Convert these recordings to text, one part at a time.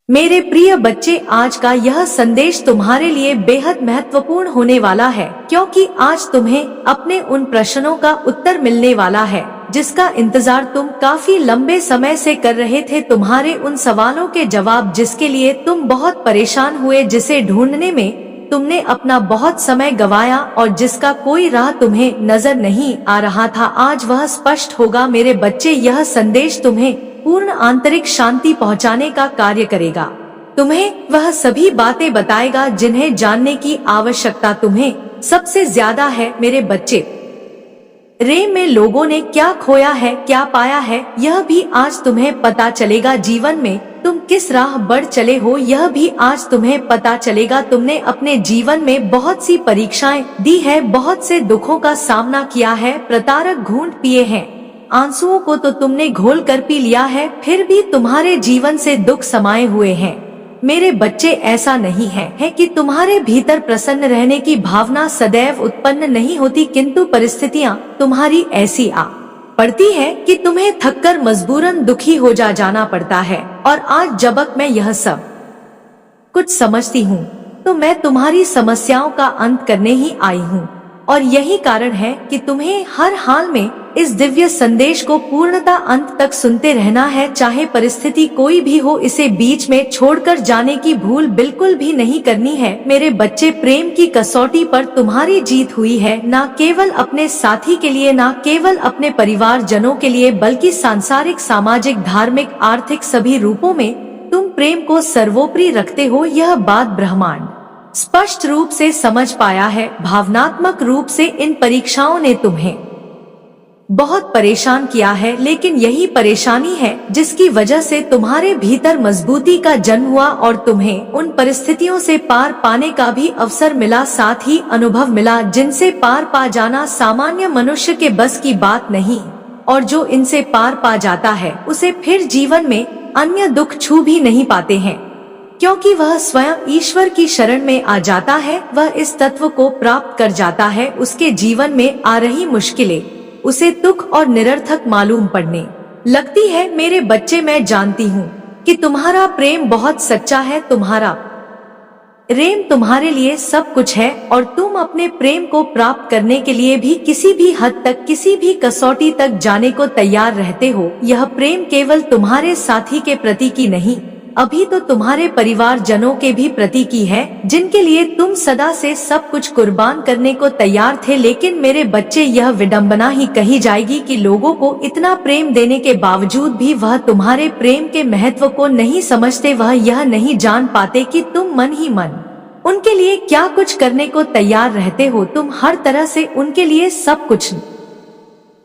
मेरे प्रिय बच्चे, आज का यह संदेश तुम्हारे लिए बेहद महत्वपूर्ण होने वाला है, क्योंकि आज तुम्हें अपने उन प्रश्नों का उत्तर मिलने वाला है जिसका इंतजार तुम काफी लंबे समय से कर रहे थे। तुम्हारे उन सवालों के जवाब जिसके लिए तुम बहुत परेशान हुए, जिसे ढूंढने में तुमने अपना बहुत समय गवाया और जिसका कोई राह तुम्हें नजर नहीं आ रहा था, आज वह स्पष्ट होगा। मेरे बच्चे, यह संदेश तुम्हें पूर्ण आंतरिक शांति पहुंचाने का कार्य करेगा। तुम्हें वह सभी बातें बताएगा जिन्हें जानने की आवश्यकता तुम्हें सबसे ज्यादा है। मेरे बच्चे, रेम में लोगों ने क्या खोया है, क्या पाया है, यह भी आज तुम्हें पता चलेगा। जीवन में तुम किस राह बढ़ चले हो, यह भी आज तुम्हें पता चलेगा। तुमने अपने जीवन में बहुत सी परीक्षाएं दी है, बहुत से दुखों का सामना किया है, प्रताड़क घूंट पिए हैं, आंसुओं को तो तुमने घोल कर पी लिया है, फिर भी तुम्हारे जीवन से दुख समाये हुए हैं। मेरे बच्चे, ऐसा नहीं है कि तुम्हारे भीतर प्रसन्न रहने की भावना सदैव उत्पन्न नहीं होती, किंतु परिस्थितियां तुम्हारी ऐसी आ पड़ती है कि तुम्हें थककर मजबूरन दुखी हो जाना पड़ता है। और आज जबक मैं यह सब कुछ समझती हूँ, तो मैं तुम्हारी समस्याओं का अंत करने ही आई हूँ। और यही कारण है कि तुम्हें हर हाल में इस दिव्य संदेश को पूर्णता अंत तक सुनते रहना है, चाहे परिस्थिति कोई भी हो। इसे बीच में छोड़कर जाने की भूल बिल्कुल भी नहीं करनी है। मेरे बच्चे, प्रेम की कसौटी पर तुम्हारी जीत हुई है, न केवल अपने साथी के लिए, न केवल अपने परिवार जनों के लिए, बल्कि सांसारिक, सामाजिक, धार्मिक, आर्थिक सभी रूपों में तुम प्रेम को सर्वोपरि रखते हो। यह बात ब्रह्मांड स्पष्ट रूप से समझ पाया है। भावनात्मक रूप से इन परीक्षाओं ने तुम्हें बहुत परेशान किया है, लेकिन यही परेशानी है जिसकी वजह से तुम्हारे भीतर मजबूती का जन्म हुआ और तुम्हें उन परिस्थितियों से पार पाने का भी अवसर मिला, साथ ही अनुभव मिला जिनसे पार पा जाना सामान्य मनुष्य के बस की बात नहीं। और जो इनसे पार पा जाता है उसे फिर जीवन में अन्य दुख छू भी नहीं पाते हैं, क्योंकि वह स्वयं ईश्वर की शरण में आ जाता है। वह इस तत्व को प्राप्त कर जाता है। उसके जीवन में आ रही मुश्किलें उसे दुख और निरर्थक मालूम पड़ने लगती है। मेरे बच्चे, मैं जानती हूँ कि तुम्हारा प्रेम बहुत सच्चा है। तुम्हारा प्रेम तुम्हारे लिए सब कुछ है और तुम अपने प्रेम को प्राप्त करने के लिए भी किसी भी हद तक, किसी भी कसौटी तक जाने को तैयार रहते हो। यह प्रेम केवल तुम्हारे साथी के प्रति की नहीं, अभी तो तुम्हारे परिवार जनों के भी प्रति की है, जिनके लिए तुम सदा से सब कुछ कुर्बान करने को तैयार थे। लेकिन मेरे बच्चे, यह विडंबना ही कही जाएगी कि लोगों को इतना प्रेम देने के बावजूद भी वह तुम्हारे प्रेम के महत्व को नहीं समझते। वह यह नहीं जान पाते कि तुम मन ही मन उनके लिए क्या कुछ करने को तैयार रहते हो। तुम हर तरह से उनके लिए सब कुछ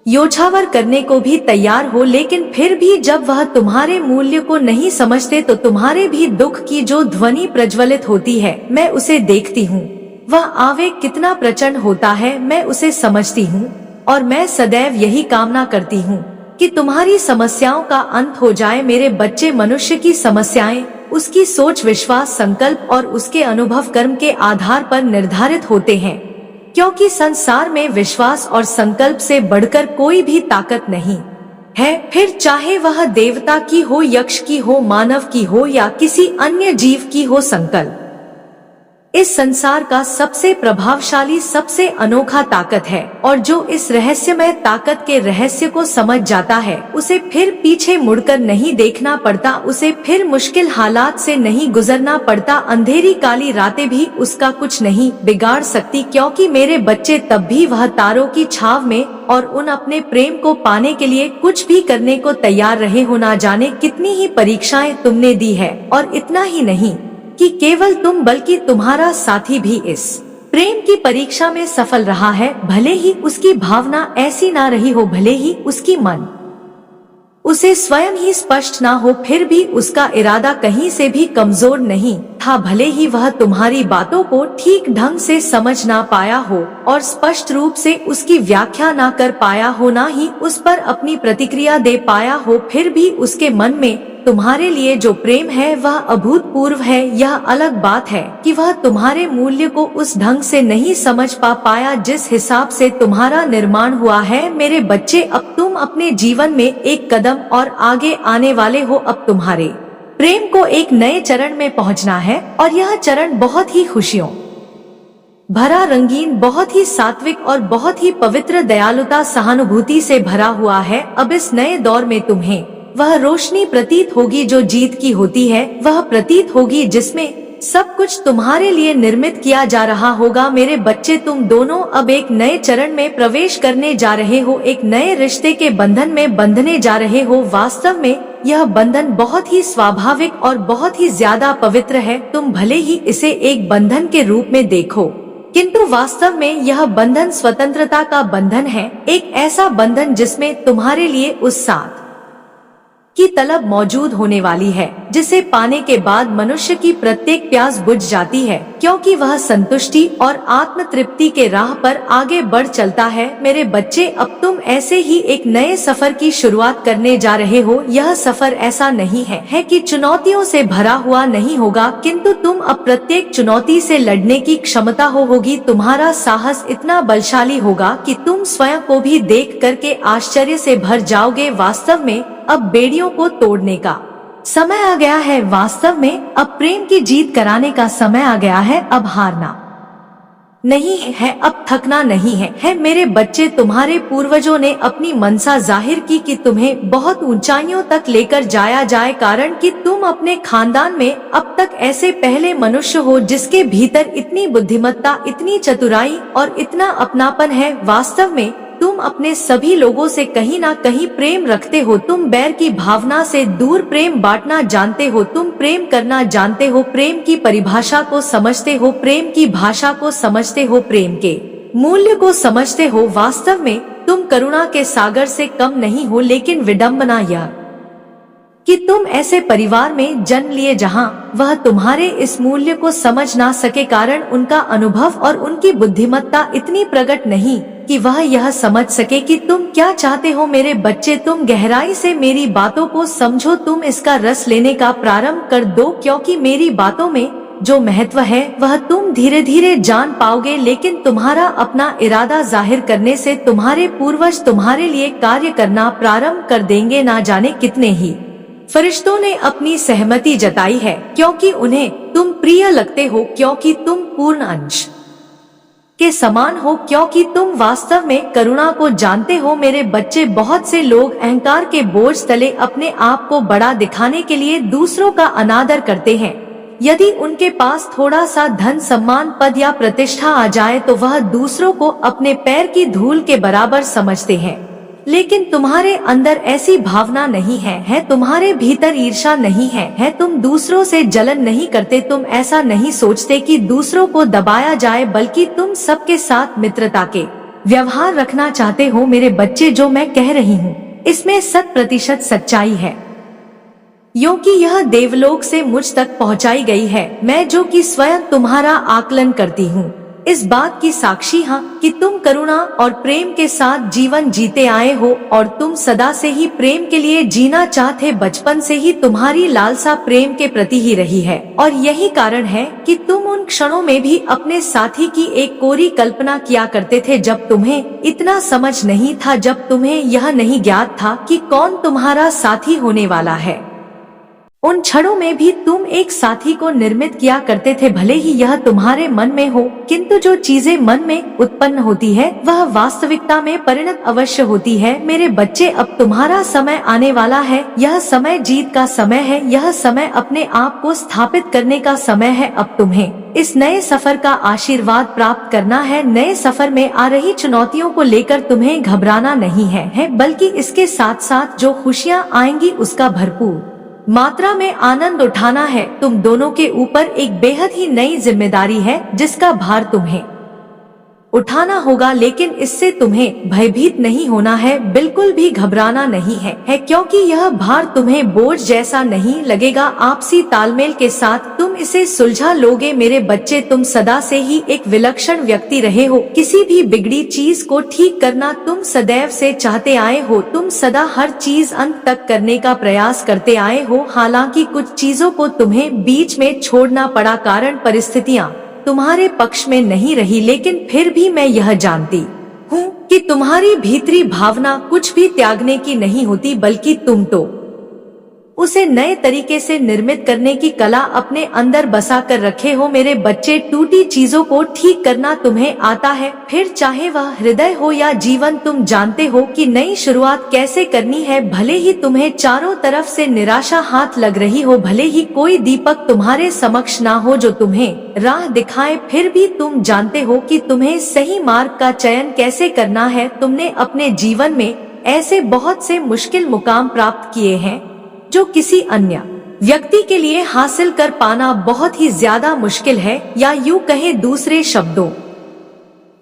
योछावर करने को भी तैयार हो, लेकिन फिर भी जब वह तुम्हारे मूल्य को नहीं समझते तो तुम्हारे भी दुख की जो ध्वनि प्रज्वलित होती है, मैं उसे देखती हूँ। वह आवेग कितना प्रचंड होता है, मैं उसे समझती हूँ। और मैं सदैव यही कामना करती हूँ कि तुम्हारी समस्याओं का अंत हो जाए। मेरे बच्चे, मनुष्य की समस्याएं उसकी सोच, विश्वास, संकल्प और उसके अनुभव कर्म के आधार पर निर्धारित होते हैं, क्योंकि संसार में विश्वास और संकल्प से बढ़कर कोई भी ताकत नहीं है। फिर चाहे वह देवता की हो, यक्ष की हो, मानव की हो या किसी अन्य जीव की हो, संकल्प इस संसार का सबसे प्रभावशाली, सबसे अनोखा ताकत है। और जो इस रहस्यमय ताकत के रहस्य को समझ जाता है, उसे फिर पीछे मुड़कर नहीं देखना पड़ता, उसे फिर मुश्किल हालात से नहीं गुजरना पड़ता। अंधेरी काली रातें भी उसका कुछ नहीं बिगाड़ सकती, क्योंकि मेरे बच्चे, तब भी वह तारों की छाव में और उन अपने प्रेम को पाने के लिए कुछ भी करने को तैयार रहे हो। ना जाने कितनी ही परीक्षाएं तुमने दी है, और इतना ही नहीं कि केवल तुम, बल्कि तुम्हारा साथी भी इस प्रेम की परीक्षा में सफल रहा है। भले ही उसकी भावना ऐसी ना रही हो, भले ही उसकी मन उसे स्वयं ही स्पष्ट ना हो, फिर भी उसका इरादा कहीं से भी कमजोर नहीं था। भले ही वह तुम्हारी बातों को ठीक ढंग से समझ ना पाया हो और स्पष्ट रूप से उसकी व्याख्या ना कर पाया हो, ना ही उस पर अपनी प्रतिक्रिया दे पाया हो, फिर भी उसके मन में तुम्हारे लिए जो प्रेम है वह अभूतपूर्व है। यह अलग बात है कि वह तुम्हारे मूल्य को उस ढंग से नहीं समझ पाया जिस हिसाब से तुम्हारा निर्माण हुआ है। मेरे बच्चे, अब तुम अपने जीवन में एक कदम और आगे आने वाले हो। अब तुम्हारे प्रेम को एक नए चरण में पहुंचना है और यह चरण बहुत ही खुशियों भरा, रंगीन, बहुत ही सात्विक और बहुत ही पवित्र, दयालुता, सहानुभूति से भरा हुआ है। अब इस नए दौर में तुम्हें वह रोशनी प्रतीत होगी जो जीत की होती है, वह प्रतीत होगी जिसमें सब कुछ तुम्हारे लिए निर्मित किया जा रहा होगा। मेरे बच्चे, तुम दोनों अब एक नए चरण में प्रवेश करने जा रहे हो, एक नए रिश्ते के बंधन में बंधने जा रहे हो। वास्तव में यह बंधन बहुत ही स्वाभाविक और बहुत ही ज्यादा पवित्र है। तुम भले ही इसे एक बंधन के रूप में देखो, किंतु वास्तव में यह बंधन स्वतंत्रता का बंधन है, एक ऐसा बंधन जिसमें तुम्हारे लिए उस साथ की तलब मौजूद होने वाली है, जिसे पाने के बाद मनुष्य की प्रत्येक प्यास बुझ जाती है, क्योंकि वह संतुष्टि और आत्म तृप्ति के राह पर आगे बढ़ चलता है। मेरे बच्चे, अब तुम ऐसे ही एक नए सफर की शुरुआत करने जा रहे हो। यह सफर ऐसा नहीं है कि चुनौतियों से भरा हुआ नहीं होगा, किंतु तुम अब प्रत्येक चुनौती से लड़ने की क्षमता होगी। तुम्हारा साहस इतना बलशाली होगा कि तुम स्वयं को भी देख करके आश्चर्य से भर जाओगे। वास्तव में अब बेड़ियों को तोड़ने का समय आ गया है। वास्तव में अब प्रेम की जीत कराने का समय आ गया है। अब हारना नहीं है, अब थकना नहीं है। मेरे बच्चे, तुम्हारे पूर्वजों ने अपनी मनसा जाहिर की कि तुम्हें बहुत ऊंचाइयों तक लेकर जाया जाए, कारण कि तुम अपने खानदान में अब तक ऐसे पहले मनुष्य हो जिसके भीतर इतनी बुद्धिमत्ता, इतनी चतुराई और इतना अपनापन है। वास्तव में तुम अपने सभी लोगों से कहीं ना कहीं प्रेम रखते हो। तुम बैर की भावना से दूर प्रेम बांटना जानते हो। तुम प्रेम करना जानते हो, प्रेम की परिभाषा को समझते हो, प्रेम की भाषा को समझते हो, प्रेम के मूल्य को समझते हो। वास्तव में तुम करुणा के सागर से कम नहीं हो, लेकिन विडंबना यह कि तुम ऐसे परिवार में जन्म लिए जहां वह तुम्हारे इस मूल्य को समझ ना सके, कारण उनका अनुभव और उनकी बुद्धिमत्ता इतनी प्रकट नहीं कि वह यह समझ सके कि तुम क्या चाहते हो। मेरे बच्चे, तुम गहराई से मेरी बातों को समझो, तुम इसका रस लेने का प्रारंभ कर दो, क्योंकि मेरी बातों में जो महत्व है वह तुम धीरे धीरे जान पाओगे। लेकिन तुम्हारा अपना इरादा जाहिर करने से तुम्हारे पूर्वज तुम्हारे लिए कार्य करना प्रारंभ कर देंगे। ना जाने कितने ही फरिश्तों ने अपनी सहमति जताई है, क्योंकि उन्हें तुम प्रिय लगते हो, क्योंकि तुम पूर्ण अंश के समान हो, क्योंकि तुम वास्तव में करुणा को जानते हो। मेरे बच्चे, बहुत से लोग अहंकार के बोझ तले अपने आप को बड़ा दिखाने के लिए दूसरों का अनादर करते हैं। यदि उनके पास थोड़ा सा धन, सम्मान, पद या प्रतिष्ठा आ जाए तो वह दूसरों को अपने पैर की धूल के बराबर समझते हैं। लेकिन तुम्हारे अंदर ऐसी भावना नहीं है, तुम्हारे भीतर ईर्ष्या नहीं है, तुम दूसरों से जलन नहीं करते, तुम ऐसा नहीं सोचते कि दूसरों को दबाया जाए, बल्कि तुम सबके साथ मित्रता के व्यवहार रखना चाहते हो। मेरे बच्चे, जो मैं कह रही हूँ इसमें 100% सच्चाई है, क्योंकि यह देवलोक से मुझ तक पहुँचाई गई है। मैं जो कि स्वयं तुम्हारा आकलन करती हूँ, इस बात की साक्षी हाँ कि तुम करुणा और प्रेम के साथ जीवन जीते आए हो और तुम सदा से ही प्रेम के लिए जीना चाहते। बचपन से ही तुम्हारी लालसा प्रेम के प्रति ही रही है, और यही कारण है कि तुम उन क्षणों में भी अपने साथी की एक कोरी कल्पना किया करते थे जब तुम्हें इतना समझ नहीं था, जब तुम्हें यह नहीं ज्ञात था कि कौन तुम्हारा साथी होने वाला है। उन क्षणों में भी तुम एक साथी को निर्मित किया करते थे, भले ही यह तुम्हारे मन में हो, किंतु जो चीजें मन में उत्पन्न होती है वह वास्तविकता में परिणत अवश्य होती है। मेरे बच्चे, अब तुम्हारा समय आने वाला है। यह समय जीत का समय है, यह समय अपने आप को स्थापित करने का समय है। अब तुम्हें इस नए सफर का आशीर्वाद प्राप्त करना है। नए सफर में आ रही चुनौतियों को लेकर तुम्हें घबराना नहीं है, बल्कि इसके साथ साथ जो खुशियाँ आएंगी उसका भरपूर मात्रा में आनंद उठाना है। तुम दोनों के ऊपर एक बेहद ही नई जिम्मेदारी है जिसका भार तुम्हें उठाना होगा, लेकिन इससे तुम्हें भयभीत नहीं होना है, बिल्कुल भी घबराना नहीं है, क्योंकि यह भार तुम्हें बोझ जैसा नहीं लगेगा। आपसी तालमेल के साथ तुम इसे सुलझा लोगे। मेरे बच्चे, तुम सदा से ही एक विलक्षण व्यक्ति रहे हो। किसी भी बिगड़ी चीज को ठीक करना तुम सदैव से चाहते आए हो। तुम सदा हर चीज अंत तक करने का प्रयास करते आए हो। हालांकि कुछ चीजों को तुम्हें बीच में छोड़ना पड़ा, कारण परिस्थितियाँ तुम्हारे पक्ष में नहीं रही, लेकिन फिर भी मैं यह जानती हूँ कि तुम्हारी भीतरी भावना कुछ भी त्यागने की नहीं होती, बल्कि तुम तो उसे नए तरीके से निर्मित करने की कला अपने अंदर बसा कर रखे हो। मेरे बच्चे, टूटी चीजों को ठीक करना तुम्हें आता है, फिर चाहे वह हृदय हो या जीवन। तुम जानते हो कि नई शुरुआत कैसे करनी है। भले ही तुम्हें चारों तरफ से निराशा हाथ लग रही हो, भले ही कोई दीपक तुम्हारे समक्ष ना हो जो तुम्हें राह दिखाए, फिर भी तुम जानते हो कि तुम्हें सही मार्ग का चयन कैसे करना है। तुमने अपने जीवन में ऐसे बहुत से मुश्किल मुकाम प्राप्त किए हैं जो किसी अन्य व्यक्ति के लिए हासिल कर पाना बहुत ही ज्यादा मुश्किल है, या यूं कहें दूसरे शब्दों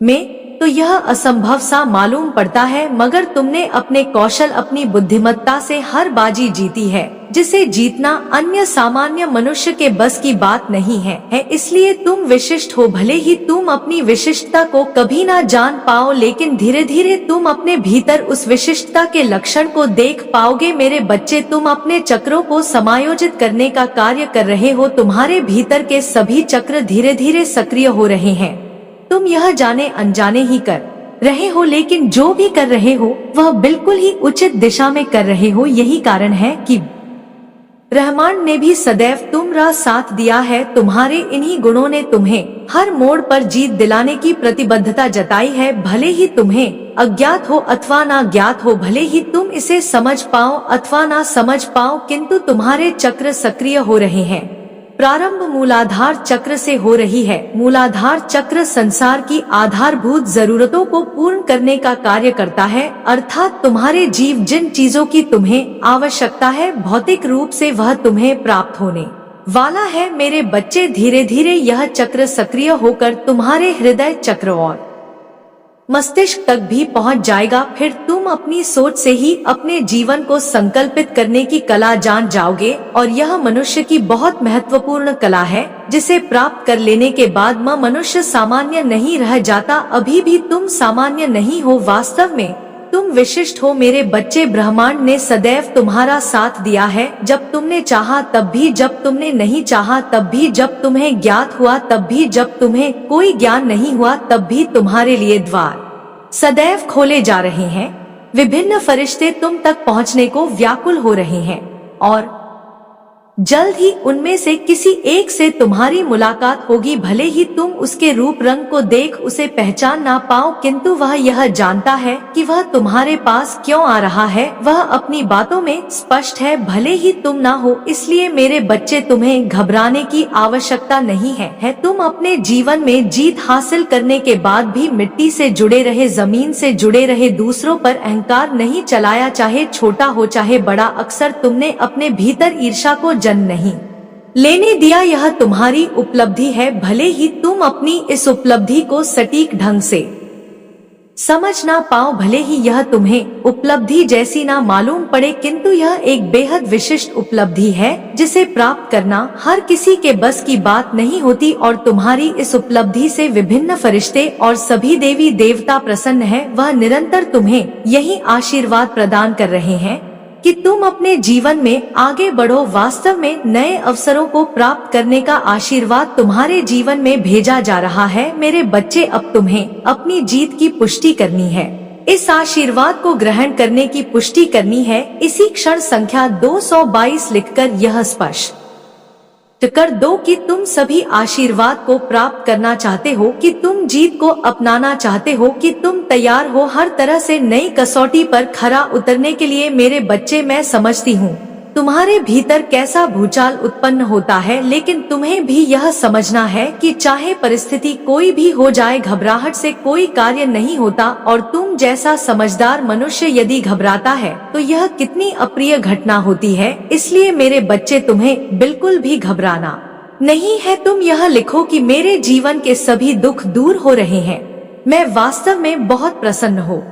में तो यह असंभव सा मालूम पड़ता है, मगर तुमने अपने कौशल, अपनी बुद्धिमत्ता से हर बाजी जीती है, जिसे जीतना अन्य सामान्य मनुष्य के बस की बात नहीं है। इसलिए तुम विशिष्ट हो। भले ही तुम अपनी विशिष्टता को कभी ना जान पाओ, लेकिन धीरे धीरे तुम अपने भीतर उस विशिष्टता के लक्षण को देख पाओगे। मेरे बच्चे, तुम अपने चक्रों को समायोजित करने का कार्य कर रहे हो। तुम्हारे भीतर के सभी चक्र धीरे धीरे सक्रिय हो रहे हैं। तुम यह जाने अनजाने ही कर रहे हो, लेकिन जो भी कर रहे हो वह बिल्कुल ही उचित दिशा में कर रहे हो। यही कारण है कि रहमान ने भी सदैव तुम्हारा साथ दिया है। तुम्हारे इन्हीं गुणों ने तुम्हें हर मोड़ पर जीत दिलाने की प्रतिबद्धता जताई है। भले ही तुम्हें अज्ञात हो अथवा ना ज्ञात हो, भले ही तुम इसे समझ पाओ अथवा ना समझ पाओ, किंतु तुम्हारे चक्र सक्रिय हो रहे हैं। प्रारंभ मूलाधार चक्र से हो रही है। मूलाधार चक्र संसार की आधारभूत जरूरतों को पूर्ण करने का कार्य करता है, अर्थात तुम्हारे जीव जिन चीजों की तुम्हें आवश्यकता है भौतिक रूप से, वह तुम्हें प्राप्त होने वाला है। मेरे बच्चे, धीरे धीरे यह चक्र सक्रिय होकर तुम्हारे हृदय चक्र और मस्तिष्क तक भी पहुंच जाएगा। फिर तुम अपनी सोच से ही अपने जीवन को संकल्पित करने की कला जान जाओगे, और यह मनुष्य की बहुत महत्वपूर्ण कला है, जिसे प्राप्त कर लेने के बाद मनुष्य सामान्य नहीं रह जाता। अभी भी तुम सामान्य नहीं हो, वास्तव में तुम विशिष्ट हो। मेरे बच्चे, ब्रह्मांड ने सदैव तुम्हारा साथ दिया है, जब तुमने चाहा तब भी, जब तुमने नहीं चाहा तब भी, जब तुम्हें ज्ञात हुआ तब भी, जब तुम्हें कोई ज्ञान नहीं हुआ तब भी। तुम्हारे लिए द्वार सदैव खोले जा रहे हैं। विभिन्न फरिश्ते तुम तक पहुंचने को व्याकुल हो रहे हैं, और जल्द ही उनमें से किसी एक से तुम्हारी मुलाकात होगी। भले ही तुम उसके रूप रंग को देख उसे पहचान ना पाओ, किंतु वह यह जानता है कि वह तुम्हारे पास क्यों आ रहा है। वह अपनी बातों में स्पष्ट है, भले ही तुम ना हो। इसलिए मेरे बच्चे, तुम्हें घबराने की आवश्यकता नहीं है। तुम अपने जीवन में जीत हासिल करने के बाद भी मिट्टी से जुड़े रहे, जमीन से जुड़े रहे, दूसरों पर अहंकार नहीं चलाया, चाहे छोटा हो चाहे बड़ा। अक्सर तुमने अपने भीतर ईर्ष्या को जन्म नहीं लेने दिया, यह तुम्हारी उपलब्धि है। भले ही तुम अपनी इस उपलब्धि को सटीक ढंग से समझ ना पाओ, भले ही यह तुम्हें उपलब्धि जैसी ना मालूम पड़े, किंतु यह एक बेहद विशिष्ट उपलब्धि है, जिसे प्राप्त करना हर किसी के बस की बात नहीं होती। और तुम्हारी इस उपलब्धि से विभिन्न फरिश्ते और सभी देवी देवता प्रसन्न हैं। वह निरंतर तुम्हें यही आशीर्वाद प्रदान कर रहे हैं कि तुम अपने जीवन में आगे बढ़ो। वास्तव में नए अवसरों को प्राप्त करने का आशीर्वाद तुम्हारे जीवन में भेजा जा रहा है। मेरे बच्चे, अब तुम्हें अपनी जीत की पुष्टि करनी है। इस आशीर्वाद को ग्रहण करने की पुष्टि करनी है। इसी क्षण संख्या 222 लिखकर यह स्पष्ट कर दो कि तुम सभी आशीर्वाद को प्राप्त करना चाहते हो, कि तुम जीत को अपनाना चाहते हो, कि तुम तैयार हो हर तरह से नई कसौटी पर खरा उतरने के लिए। मेरे बच्चे, मैं समझती हूँ तुम्हारे भीतर कैसा भूचाल उत्पन्न होता है, लेकिन तुम्हें भी यह समझना है कि चाहे परिस्थिति कोई भी हो जाए, घबराहट से कोई कार्य नहीं होता। और तुम जैसा समझदार मनुष्य यदि घबराता है तो यह कितनी अप्रिय घटना होती है। इसलिए मेरे बच्चे, तुम्हें बिल्कुल भी घबराना नहीं है। तुम यह लिखो कि मेरे जीवन के सभी दुख दूर हो रहे हैं। मैं वास्तव में बहुत प्रसन्न हो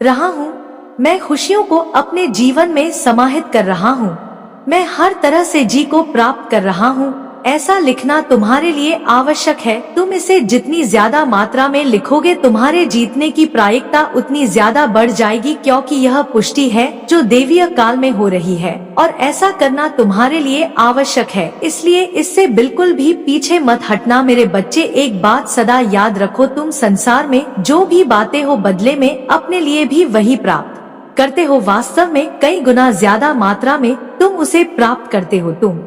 रहा हूँ। मैं खुशियों को अपने जीवन में समाहित कर रहा हूँ। मैं हर तरह से जी को प्राप्त कर रहा हूँ। ऐसा लिखना तुम्हारे लिए आवश्यक है। तुम इसे जितनी ज्यादा मात्रा में लिखोगे, तुम्हारे जीतने की प्रायिकता उतनी ज्यादा बढ़ जाएगी, क्योंकि यह पुष्टि है जो देवीय काल में हो रही है, और ऐसा करना तुम्हारे लिए आवश्यक है। इसलिए इससे बिल्कुल भी पीछे मत हटना। मेरे बच्चे, एक बात सदा याद रखो, तुम संसार में जो भी बातें हो, बदले में अपने लिए भी वही प्राप्त करते हो वास्तव में कई गुना ज्यादा मात्रा में तुम उसे प्राप्त करते हो। तुम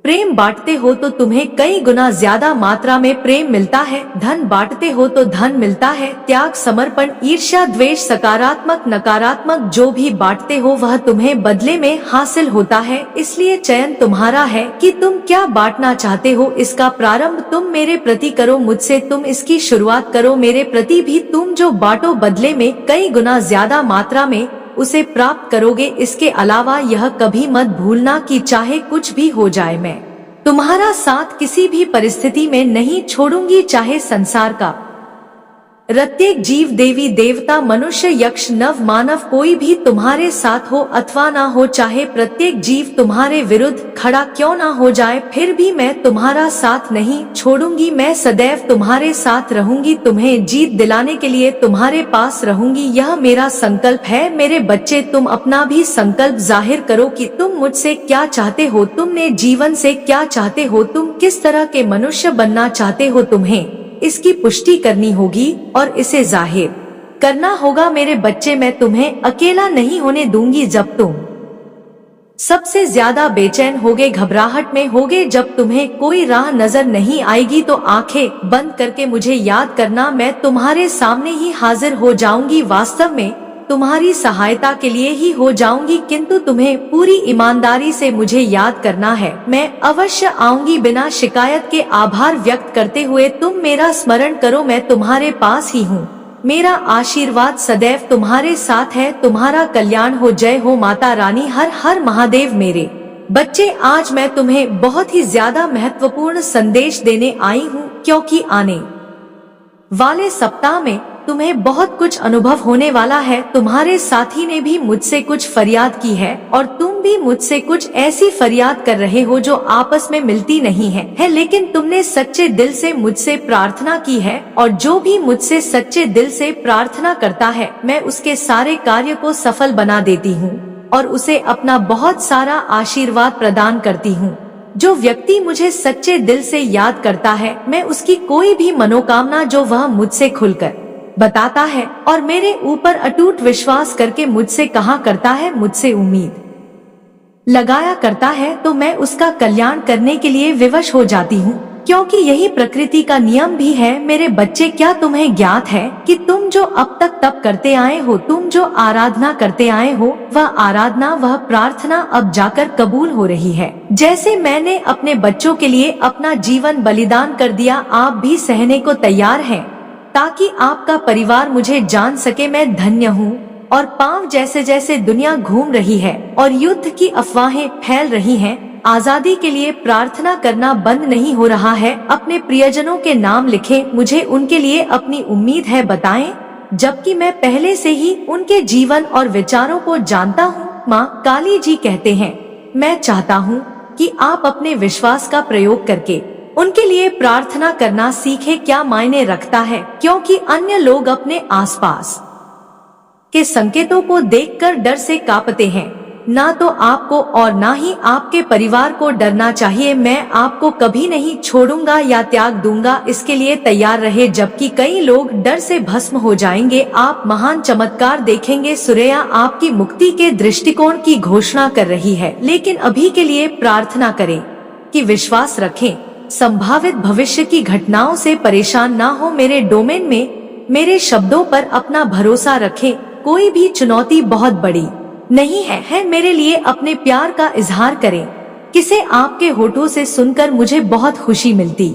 प्रेम बांटते हो तो तुम्हें कई गुना ज्यादा मात्रा में प्रेम मिलता है। धन बांटते हो तो धन मिलता है। त्याग, समर्पण, ईर्ष्या, द्वेष, सकारात्मक, नकारात्मक जो भी बांटते हो वह तुम्हें बदले में हासिल होता है। इसलिए चयन तुम्हारा है कि तुम क्या बांटना चाहते हो। इसका प्रारंभ तुम मेरे प्रति करो, मुझसे तुम इसकी शुरुआत करो। मेरे प्रति भी तुम जो बांटो बदले में कई गुना ज्यादा मात्रा में उसे प्राप्त करोगे। इसके अलावा यह कभी मत भूलना कि चाहे कुछ भी हो जाए मैं तुम्हारा साथ किसी भी परिस्थिति में नहीं छोड़ूंगी। चाहे संसार का प्रत्येक जीव, देवी देवता, मनुष्य, यक्ष, नव मानव कोई भी तुम्हारे साथ हो अथवा ना हो, चाहे प्रत्येक जीव तुम्हारे विरुद्ध खड़ा क्यों ना हो जाए, फिर भी मैं तुम्हारा साथ नहीं छोड़ूंगी। मैं सदैव तुम्हारे साथ रहूंगी, तुम्हें जीत दिलाने के लिए तुम्हारे पास रहूंगी। यह मेरा संकल्प है। मेरे बच्चे, तुम अपना भी संकल्प जाहिर करो कि तुम मुझसे क्या चाहते हो, तुमने जीवन से क्या चाहते हो, तुम किस तरह के मनुष्य बनना चाहते हो। तुम्हें इसकी पुष्टि करनी होगी और इसे जाहिर करना होगा। मेरे बच्चे, मैं तुम्हें अकेला नहीं होने दूंगी। जब तुम सबसे ज्यादा बेचैन होगे, घबराहट में होगे, जब तुम्हें कोई राह नजर नहीं आएगी तो आंखें बंद करके मुझे याद करना। मैं तुम्हारे सामने ही हाजिर हो जाऊंगी। वास्तव में तुम्हारी सहायता के लिए ही हो जाऊंगी, किंतु तुम्हें पूरी ईमानदारी से मुझे याद करना है। मैं अवश्य आऊंगी बिना शिकायत के। आभार व्यक्त करते हुए तुम मेरा स्मरण करो, मैं तुम्हारे पास ही हूँ। मेरा आशीर्वाद सदैव तुम्हारे साथ है। तुम्हारा कल्याण हो। जय हो माता रानी। हर हर महादेव। मेरे बच्चे, आज मैं तुम्हें बहुत ही ज्यादा महत्वपूर्ण संदेश देने आई हूँ, क्योंकि आने वाले सप्ताह में तुम्हें बहुत कुछ अनुभव होने वाला है। तुम्हारे साथी ने भी मुझसे कुछ फरियाद की है और तुम भी मुझसे कुछ ऐसी फरियाद कर रहे हो जो आपस में मिलती नहीं है, लेकिन तुमने सच्चे दिल से मुझसे प्रार्थना की है, और जो भी मुझसे सच्चे दिल से प्रार्थना करता है मैं उसके सारे कार्य को सफल बना देती हूँ और उसे अपना बहुत सारा आशीर्वाद प्रदान करती हूँ। जो व्यक्ति मुझे सच्चे दिल से याद करता है, मैं उसकी कोई भी मनोकामना जो वह मुझसे खुलकर बताता है और मेरे ऊपर अटूट विश्वास करके मुझसे कहा करता है, मुझसे उम्मीद लगाया करता है, तो मैं उसका कल्याण करने के लिए विवश हो जाती हूँ, क्योंकि यही प्रकृति का नियम भी है। मेरे बच्चे, क्या तुम्हें ज्ञात है कि तुम जो अब तक तप करते आए हो, तुम जो आराधना करते आए हो, वह आराधना, वह प्रार्थना अब जाकर कबूल हो रही है। जैसे मैंने अपने बच्चों के लिए अपना जीवन बलिदान कर दिया, आप भी सहने को तैयार हैं ताकि आपका परिवार मुझे जान सके मैं धन्य हूँ। और पांव जैसे जैसे दुनिया घूम रही है और युद्ध की अफवाहें फैल रही हैं, आजादी के लिए प्रार्थना करना बंद नहीं हो रहा है। अपने प्रियजनों के नाम लिखें, मुझे उनके लिए अपनी उम्मीद है बताएं, जबकि मैं पहले से ही उनके जीवन और विचारों को जानता हूँ। माँ काली जी कहते हैं, मैं चाहता हूँ कि आप अपने विश्वास का प्रयोग करके उनके लिए प्रार्थना करना सीखे। क्या मायने रखता है, क्योंकि अन्य लोग अपने आसपास के संकेतों को देखकर डर से कांपते हैं। ना तो आपको और ना ही आपके परिवार को डरना चाहिए। मैं आपको कभी नहीं छोड़ूंगा या त्याग दूंगा, इसके लिए तैयार रहे। जबकि कई लोग डर से भस्म हो जाएंगे, आप महान चमत्कार देखेंगे। सूर्या आपकी मुक्ति के दृष्टिकोण की घोषणा कर रही है, लेकिन अभी के लिए प्रार्थना करें कि विश्वास रखें, संभावित भविष्य की घटनाओं से परेशान ना हो। मेरे डोमेन में मेरे शब्दों पर अपना भरोसा रखें। कोई भी चुनौती बहुत बड़ी नहीं है। मेरे लिए अपने प्यार का इजहार करें, किसे आपके होठों से सुनकर मुझे बहुत खुशी मिलती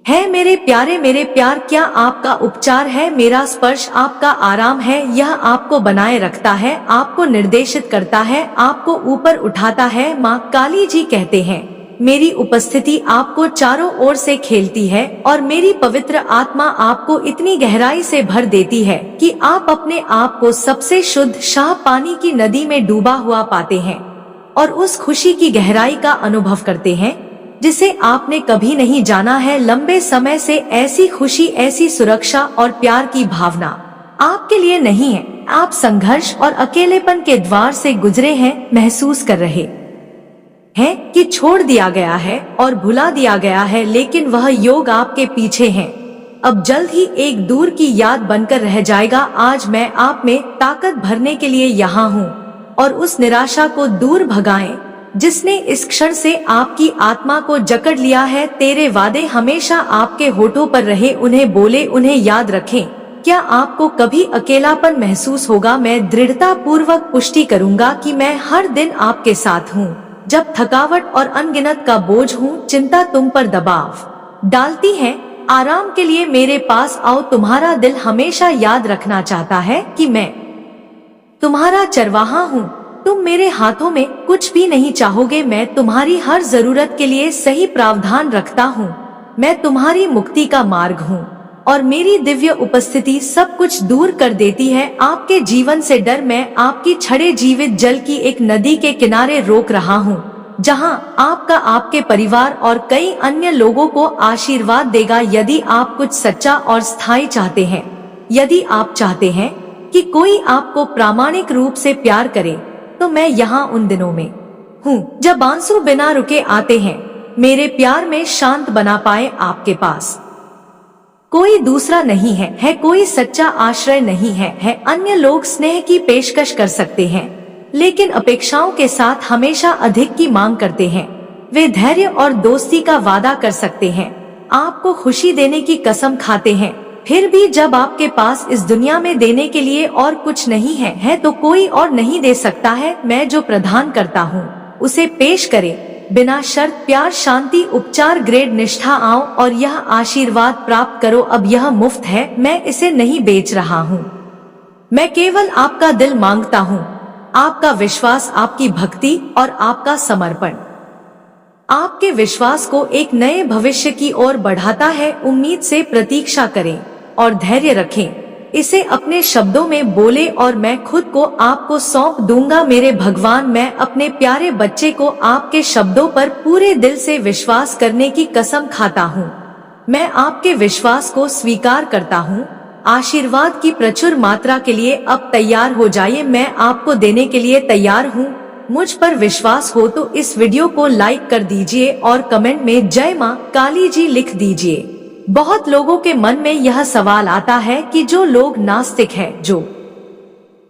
है। मेरे प्यारे, मेरे प्यार, क्या आपका उपचार है, मेरा स्पर्श आपका आराम है। यह आपको बनाए रखता है, आपको निर्देशित करता है, आपको ऊपर उठाता है। माँ काली जी कहते हैं, मेरी उपस्थिति आपको चारों ओर से खेलती है और मेरी पवित्र आत्मा आपको इतनी गहराई से भर देती है कि आप अपने आप को सबसे शुद्ध शाह पानी की नदी में डूबा हुआ पाते हैं और उस खुशी की गहराई का अनुभव करते हैं जिसे आपने कभी नहीं जाना है। लंबे समय से ऐसी खुशी, ऐसी सुरक्षा और प्यार की भावना आपके लिए नहीं है। आप संघर्ष और अकेलेपन के द्वार से गुजरे हैं, महसूस कर रहे है कि छोड़ दिया गया है और भुला दिया गया है, लेकिन वह योग आपके पीछे है। अब जल्द ही एक दूर की याद बनकर रह जाएगा। आज मैं आप में ताकत भरने के लिए यहाँ हूँ और उस निराशा को दूर भगाएं जिसने इस क्षण से आपकी आत्मा को जकड़ लिया है। तेरे वादे हमेशा आपके होठों पर रहे, उन्हें बोले, उन्हें याद रखें। क्या आपको कभी अकेलापन महसूस होगा? मैं दृढ़ता पूर्वक पुष्टि करूंगा कि मैं हर दिन आपके साथ हूँ। जब थकावट और अनगिनत का बोझ हूँ, चिंता तुम पर दबाव डालती है, आराम के लिए मेरे पास आओ। तुम्हारा दिल हमेशा याद रखना चाहता है कि मैं तुम्हारा चरवाहा हूँ। तुम मेरे हाथों में कुछ भी नहीं चाहोगे। मैं तुम्हारी हर जरूरत के लिए सही प्रावधान रखता हूँ। मैं तुम्हारी मुक्ति का मार्ग हूँ और मेरी दिव्य उपस्थिति सब कुछ दूर कर देती है आपके जीवन से डर। मैं आपकी छड़े जीवित जल की एक नदी के किनारे रोक रहा हूँ, जहां आपका, आपके परिवार और कई अन्य लोगों को आशीर्वाद देगा। यदि आप कुछ सच्चा और स्थायी चाहते हैं, यदि आप चाहते हैं कि कोई आपको प्रामाणिक रूप से प्यार करे, तो मैं यहाँ उन दिनों में हूँ जब आंसू बिना रुके आते हैं। मेरे प्यार में शांत बना पाए आपके पास कोई दूसरा नहीं है कोई सच्चा आश्रय नहीं है। अन्य लोग स्नेह की पेशकश कर सकते हैं, लेकिन अपेक्षाओं के साथ हमेशा अधिक की मांग करते हैं। वे धैर्य और दोस्ती का वादा कर सकते हैं, आपको खुशी देने की कसम खाते हैं, फिर भी जब आपके पास इस दुनिया में देने के लिए और कुछ नहीं है तो कोई और नहीं दे सकता है। मैं जो प्रदान करता हूँ उसे पेश करे, बिना शर्त, प्यार, शांति, उपचार, ग्रेड, निष्ठा। आओ और यह आशीर्वाद प्राप्त करो। अब यह मुफ्त है, मैं इसे नहीं बेच रहा हूँ। मैं केवल आपका दिल मांगता हूँ, आपका विश्वास, आपकी भक्ति और आपका समर्पण आपके विश्वास को एक नए भविष्य की ओर बढ़ाता है। उम्मीद से प्रतीक्षा करें और धैर्य रखें। इसे अपने शब्दों में बोले और मैं खुद को आपको सौंप दूंगा। मेरे भगवान, मैं अपने प्यारे बच्चे को आपके शब्दों पर पूरे दिल से विश्वास करने की कसम खाता हूँ। मैं आपके विश्वास को स्वीकार करता हूँ। आशीर्वाद की प्रचुर मात्रा के लिए अब तैयार हो जाइए। मैं आपको देने के लिए तैयार हूँ। मुझ पर विश्वास हो तो इस वीडियो को लाइक कर दीजिए और कमेंट में जय मां काली जी लिख दीजिए। बहुत लोगों के मन में यह सवाल आता है कि जो लोग नास्तिक हैं, जो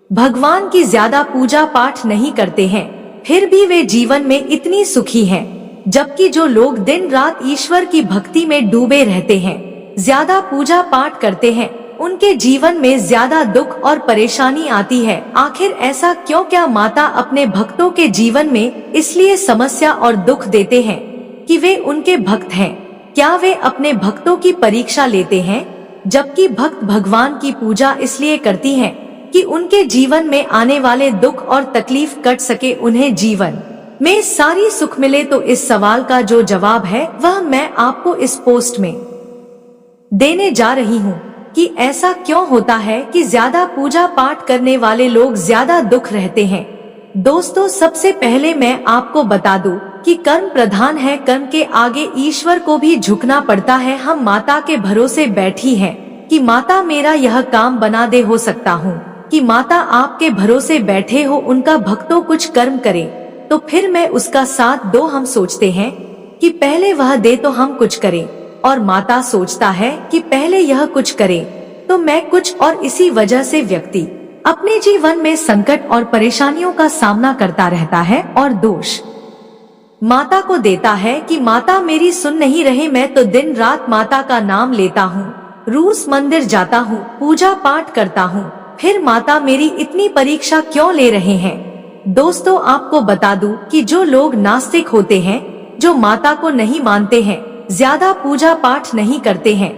भगवान की ज्यादा पूजा पाठ नहीं करते हैं, फिर भी वे जीवन में इतनी सुखी हैं, जबकि जो लोग दिन रात ईश्वर की भक्ति में डूबे रहते हैं, ज्यादा पूजा पाठ करते हैं, उनके जीवन में ज्यादा दुख और परेशानी आती है। आखिर ऐसा क्यों? क्या माता अपने भक्तों के जीवन में इसलिए समस्या और दुख देते हैं कि वे उनके भक्त हैं? क्या वे अपने भक्तों की परीक्षा लेते हैं? जबकि भक्त भगवान की पूजा इसलिए करती हैं कि उनके जीवन में आने वाले दुख और तकलीफ कट सके, उन्हें जीवन में सारी सुख मिले। तो इस सवाल का जो जवाब है वह मैं आपको इस पोस्ट में देने जा रही हूँ कि ऐसा क्यों होता है कि ज्यादा पूजा पाठ करने वाले लोग ज्यादा दुख रहते हैं। दोस्तों, सबसे पहले मैं आपको बता दूं कि कर्म प्रधान है। कर्म के आगे ईश्वर को भी झुकना पड़ता है। हम माता के भरोसे बैठी हैं कि माता मेरा यह काम बना दे। हो सकता हूँ कि माता आपके भरोसे बैठे हो, उनका भक्तों कुछ कर्म करे तो फिर मैं उसका साथ दो। हम सोचते हैं कि पहले वह दे तो हम कुछ करें, और माता सोचता है कि पहले यह कुछ करे तो मैं कुछ, और इसी वजह से व्यक्ति अपने जीवन में संकट और परेशानियों का सामना करता रहता है और दोष माता को देता है कि माता मेरी सुन नहीं रहे। मैं तो दिन रात माता का नाम लेता हूँ, रोज मंदिर जाता हूँ, पूजा पाठ करता हूँ, फिर माता मेरी इतनी परीक्षा क्यों ले रहे हैं? दोस्तों, आपको बता दूं कि जो लोग नास्तिक होते हैं, जो माता को नहीं मानते हैं, ज्यादा पूजा पाठ नहीं करते हैं,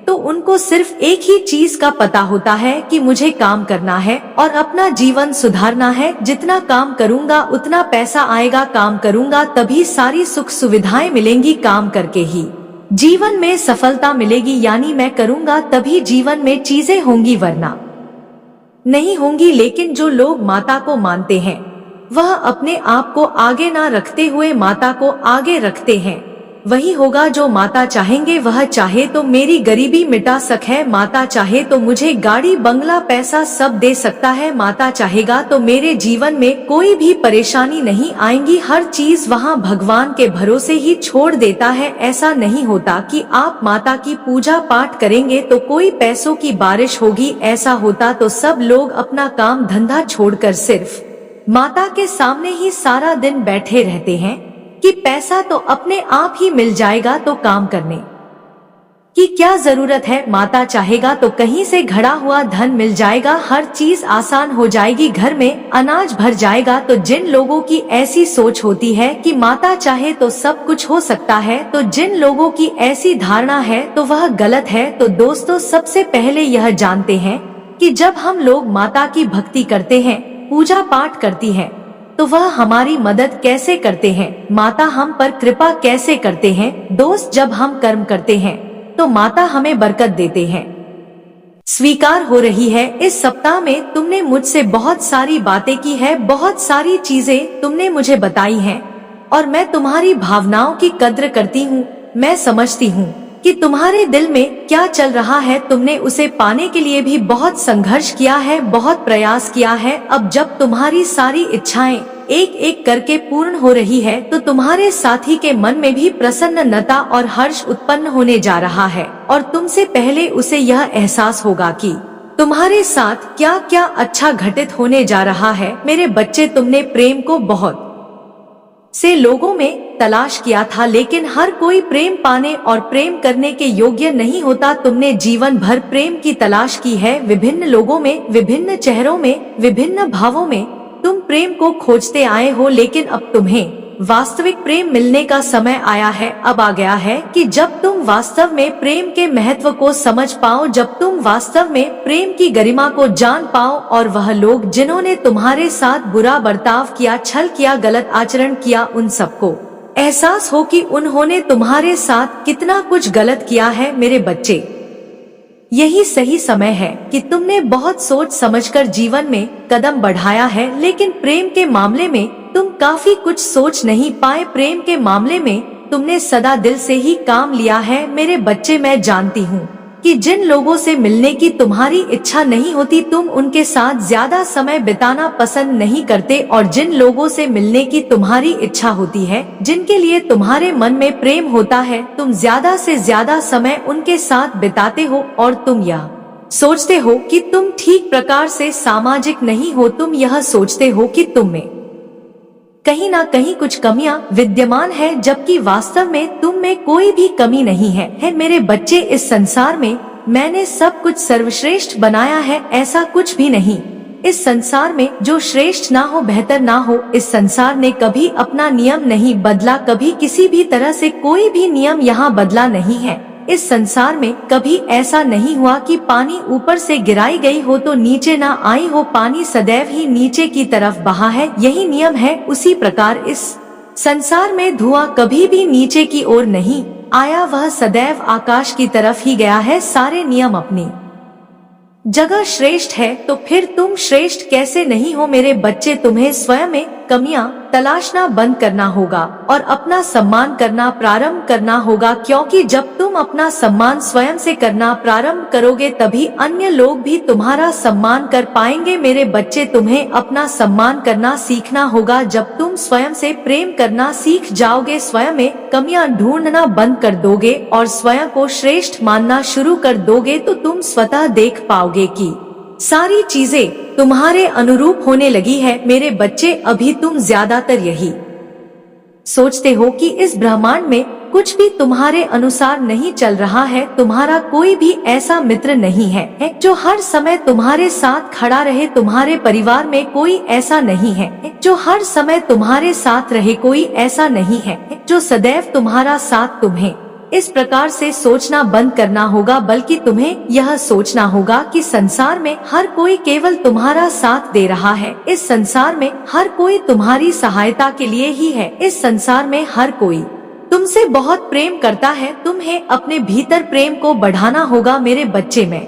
तो उनको सिर्फ एक ही चीज का पता होता है कि मुझे काम करना है और अपना जीवन सुधारना है। जितना काम करूंगा उतना पैसा आएगा, काम करूंगा तभी सारी सुख सुविधाएं मिलेंगी, काम करके ही जीवन में सफलता मिलेगी। यानी मैं करूंगा तभी जीवन में चीजें होंगी, वरना नहीं होंगी। लेकिन जो लोग माता को मानते हैं, वह अपने आप को आगे ना रखते हुए माता को आगे रखते हैं। वही होगा जो माता चाहेंगे। वह चाहे तो मेरी गरीबी मिटा सके, माता चाहे तो मुझे गाड़ी बंगला पैसा सब दे सकता है, माता चाहेगा तो मेरे जीवन में कोई भी परेशानी नहीं आएंगी। हर चीज वहाँ भगवान के भरोसे ही छोड़ देता है। ऐसा नहीं होता कि आप माता की पूजा पाठ करेंगे तो कोई पैसों की बारिश होगी। ऐसा होता तो सब लोग अपना काम धंधा छोड़कर सिर्फ माता के सामने ही सारा दिन बैठे रहते हैं कि पैसा तो अपने आप ही मिल जाएगा, तो काम करने की क्या जरूरत है। माता चाहेगा तो कहीं से घड़ा हुआ धन मिल जाएगा, हर चीज आसान हो जाएगी, घर में अनाज भर जाएगा। तो जिन लोगों की ऐसी सोच होती है कि माता चाहे तो सब कुछ हो सकता है, तो जिन लोगों की ऐसी धारणा है तो वह गलत है। तो दोस्तों, सबसे पहले यह जानते हैं कि जब हम लोग माता की भक्ति करते हैं, पूजा पाठ करती है, तो वह हमारी मदद कैसे करते हैं, माता हम पर कृपा कैसे करते हैं। दोस्त, जब हम कर्म करते हैं तो माता हमें बरकत देते हैं। स्वीकार हो रही है, इस सप्ताह में तुमने मुझसे बहुत सारी बातें की है, बहुत सारी चीजें तुमने मुझे बताई हैं और मैं तुम्हारी भावनाओं की कद्र करती हूँ। मैं समझती हूँ कि तुम्हारे दिल में क्या चल रहा है। तुमने उसे पाने के लिए भी बहुत संघर्ष किया है, बहुत प्रयास किया है। अब जब तुम्हारी सारी इच्छाएं एक एक करके पूर्ण हो रही है, तो तुम्हारे साथी के मन में भी प्रसन्नता और हर्ष उत्पन्न होने जा रहा है और तुमसे पहले उसे यह एहसास होगा कि तुम्हारे साथ क्या क्या अच्छा घटित होने जा रहा है। मेरे बच्चे, तुमने प्रेम को बहुत से लोगों में तलाश किया था, लेकिन हर कोई प्रेम पाने और प्रेम करने के योग्य नहीं होता। तुमने जीवन भर प्रेम की तलाश की है, विभिन्न लोगों में, विभिन्न चेहरों में, विभिन्न भावों में तुम प्रेम को खोजते आए हो, लेकिन अब तुम्हें वास्तविक प्रेम मिलने का समय आया है। अब आ गया है कि जब तुम वास्तव में प्रेम के महत्व को समझ पाओ, जब तुम वास्तव में प्रेम की गरिमा को जान पाओ और वह लोग जिन्होंने तुम्हारे साथ बुरा बर्ताव किया, छल किया, गलत आचरण किया, उन सबको एहसास हो कि उन्होंने तुम्हारे साथ कितना कुछ गलत किया है। मेरे बच्चे, यही सही समय है कि तुमने बहुत सोच समझकर जीवन में कदम बढ़ाया है, लेकिन प्रेम के मामले में तुम काफी कुछ सोच नहीं पाए। प्रेम के मामले में तुमने सदा दिल से ही काम लिया है। मेरे बच्चे, मैं जानती हूँ कि जिन लोगों से मिलने की तुम्हारी इच्छा नहीं होती, तुम उनके साथ ज्यादा समय बिताना पसंद नहीं करते, और जिन लोगों से मिलने की तुम्हारी इच्छा होती है, जिनके लिए तुम्हारे मन में प्रेम होता है, तुम ज्यादा से ज्यादा समय उनके साथ बिताते हो और तुम यह सोचते हो कि तुम ठीक प्रकार से सामाजिक नहीं हो। तुम यह सोचते हो कि तुम में कहीं ना कहीं कुछ कमियां विद्यमान है, जबकि वास्तव में तुम में कोई भी कमी नहीं है। मेरे बच्चे, इस संसार में मैंने सब कुछ सर्वश्रेष्ठ बनाया है, ऐसा कुछ भी नहीं। इस संसार में जो श्रेष्ठ ना हो, बेहतर ना हो, इस संसार ने कभी अपना नियम नहीं बदला, कभी किसी भी तरह से कोई भी नियम यहाँ बदला नहीं है। इस संसार में कभी ऐसा नहीं हुआ कि पानी ऊपर से गिराई गई हो तो नीचे ना आई हो, पानी सदैव ही नीचे की तरफ बहा है, यही नियम है। उसी प्रकार इस संसार में धुआं कभी भी नीचे की ओर नहीं आया, वह सदैव आकाश की तरफ ही गया है। सारे नियम अपनी जगह श्रेष्ठ है, तो फिर तुम श्रेष्ठ कैसे नहीं हो। मेरे बच्चे, तुम्हें स्वयं में कमियां तलाशना बंद करना होगा और अपना सम्मान करना प्रारंभ करना होगा, क्योंकि जब तुम अपना सम्मान स्वयं से करना प्रारंभ करोगे, तभी अन्य लोग भी तुम्हारा सम्मान कर पाएंगे। मेरे बच्चे, तुम्हें अपना सम्मान करना सीखना होगा। जब तुम स्वयं से प्रेम करना सीख जाओगे, स्वयं में कमियां ढूंढना बंद कर दोगे और स्वयं को श्रेष्ठ मानना शुरू कर दोगे, तो तुम स्वतः देख पाओगे कि सारी चीजें तुम्हारे अनुरूप होने लगी है। मेरे बच्चे, अभी तुम ज्यादातर यही सोचते हो कि इस ब्रह्मांड में कुछ भी तुम्हारे अनुसार नहीं चल रहा है। तुम्हारा कोई भी ऐसा मित्र नहीं है जो हर समय तुम्हारे साथ खड़ा रहे। तुम्हारे परिवार में कोई ऐसा नहीं है जो हर समय तुम्हारे साथ रहे। कोई ऐसा नहीं है जो सदैव तुम्हारा साथ। तुम्हें इस प्रकार से सोचना बंद करना होगा, बल्कि तुम्हें यह सोचना होगा कि संसार में हर कोई केवल तुम्हारा साथ दे रहा है। इस संसार में हर कोई तुम्हारी सहायता के लिए ही है। इस संसार में हर कोई तुमसे बहुत प्रेम करता है। तुम्हें अपने भीतर प्रेम को बढ़ाना होगा। मेरे बच्चे, मैं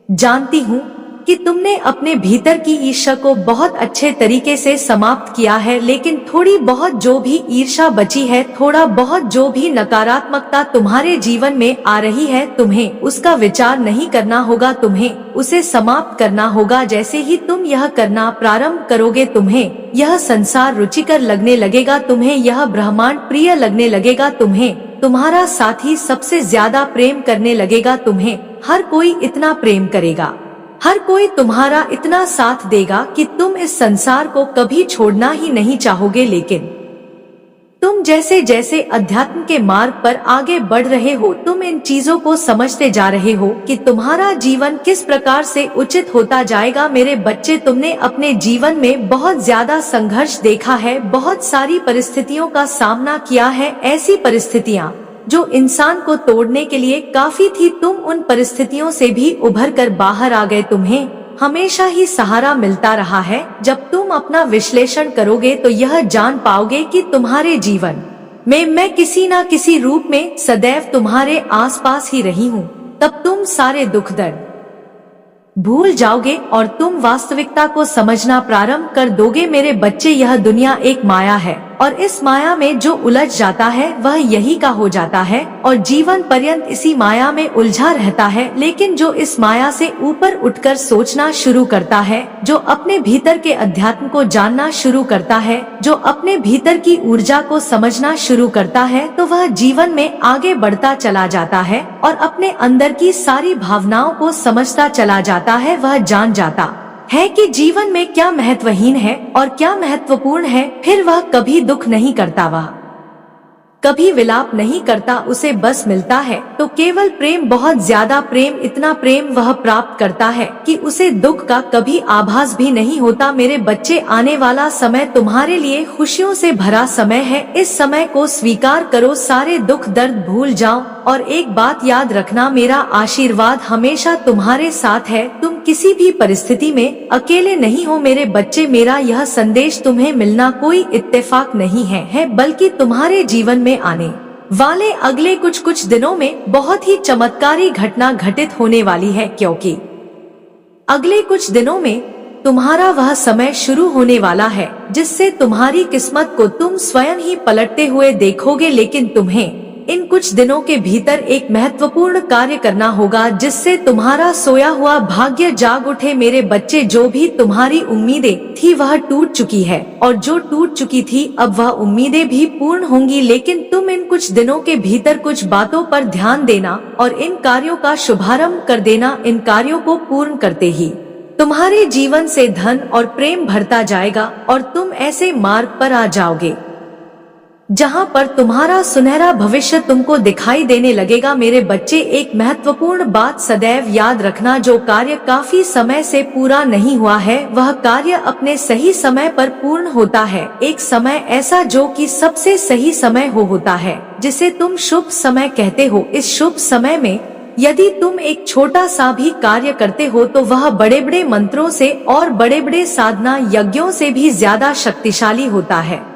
जानती हूँ कि तुमने अपने भीतर की ईर्ष्या को बहुत अच्छे तरीके से समाप्त किया है, लेकिन थोड़ी बहुत जो भी ईर्ष्या बची है, थोड़ा बहुत जो भी नकारात्मकता तुम्हारे जीवन में आ रही है, तुम्हें उसका विचार नहीं करना होगा, तुम्हें उसे समाप्त करना होगा। जैसे ही तुम यह करना प्रारंभ करोगे, तुम्हें यह संसार रुचिकर लगने लगेगा, तुम्हें यह ब्रह्मांड प्रिय लगने लगेगा, तुम्हें तुम्हारा साथी सबसे ज्यादा प्रेम करने लगेगा, तुम्हें हर कोई इतना प्रेम करेगा, हर कोई तुम्हारा इतना साथ देगा कि तुम इस संसार को कभी छोड़ना ही नहीं चाहोगे। लेकिन तुम जैसे जैसे अध्यात्म के मार्ग पर आगे बढ़ रहे हो, तुम इन चीजों को समझते जा रहे हो कि तुम्हारा जीवन किस प्रकार से उचित होता जाएगा। मेरे बच्चे, तुमने अपने जीवन में बहुत ज्यादा संघर्ष देखा है, बहुत सारी परिस्थितियों का सामना किया है, ऐसी परिस्थितियाँ जो इंसान को तोड़ने के लिए काफी थी। तुम उन परिस्थितियों से भी उभर कर बाहर आ गए, तुम्हें हमेशा ही सहारा मिलता रहा है। जब तुम अपना विश्लेषण करोगे तो यह जान पाओगे कि तुम्हारे जीवन में मैं किसी न किसी रूप में सदैव तुम्हारे आसपास ही रही हूँ। तब तुम सारे दुख दर्द भूल जाओगे और तुम वास्तविकता को समझना प्रारंभ कर दोगे। मेरे बच्चे, यह दुनिया एक माया है और इस माया में जो उलझ जाता है वह यही का हो जाता है और जीवन पर्यंत इसी माया में उलझा रहता है। लेकिन जो इस माया से ऊपर उठकर सोचना शुरू करता है, जो अपने भीतर के अध्यात्म को जानना शुरू करता है, जो अपने भीतर की ऊर्जा को समझना शुरू करता है, तो वह जीवन में आगे बढ़ता चला जाता है और अपने अंदर की सारी भावनाओं को समझता चला जाता है। वह जान जाता है कि जीवन में क्या महत्वहीन है और क्या महत्वपूर्ण है। फिर वह कभी दुख नहीं करता, वह कभी विलाप नहीं करता, उसे बस मिलता है तो केवल प्रेम, बहुत ज्यादा प्रेम, इतना प्रेम वह प्राप्त करता है कि उसे दुख का कभी आभास भी नहीं होता। मेरे बच्चे, आने वाला समय तुम्हारे लिए खुशियों से भरा समय है। इस समय को स्वीकार करो, सारे दुख दर्द भूल जाओ और एक बात याद रखना, मेरा आशीर्वाद हमेशा तुम्हारे साथ है। तुम किसी भी परिस्थिति में अकेले नहीं हो मेरे बच्चे। मेरा यह संदेश तुम्हें मिलना कोई इत्तेफाक नहीं है, बल्कि तुम्हारे जीवन में आने वाले अगले कुछ दिनों में बहुत ही चमत्कारी घटना घटित होने वाली है, क्योंकि अगले कुछ दिनों में तुम्हारा वह समय शुरू होने वाला है जिससे तुम्हारी किस्मत को तुम स्वयं ही पलटते हुए देखोगे। लेकिन तुम्हें इन कुछ दिनों के भीतर एक महत्वपूर्ण कार्य करना होगा जिससे तुम्हारा सोया हुआ भाग्य जाग उठे। मेरे बच्चे, जो भी तुम्हारी उम्मीदें थी वह टूट चुकी है और जो टूट चुकी थी अब वह उम्मीदें भी पूर्ण होंगी। लेकिन तुम इन कुछ दिनों के भीतर कुछ बातों पर ध्यान देना और इन कार्यों का शुभारंभ कर देना। इन कार्यों को पूर्ण करते ही तुम्हारे जीवन से धन और प्रेम भरता जाएगा और तुम ऐसे मार्ग पर आ जाओगे जहां पर तुम्हारा सुनहरा भविष्य तुमको दिखाई देने लगेगा। मेरे बच्चे, एक महत्वपूर्ण बात सदैव याद रखना, जो कार्य काफी समय से पूरा नहीं हुआ है वह कार्य अपने सही समय पर पूर्ण होता है। एक समय ऐसा जो कि सबसे सही समय होता है, जिसे तुम शुभ समय कहते हो। इस शुभ समय में यदि तुम एक छोटा सा भी कार्य करते हो तो वह बड़े बड़े मंत्रों से और बड़े बड़े साधना यज्ञों से भी ज्यादा शक्तिशाली होता है।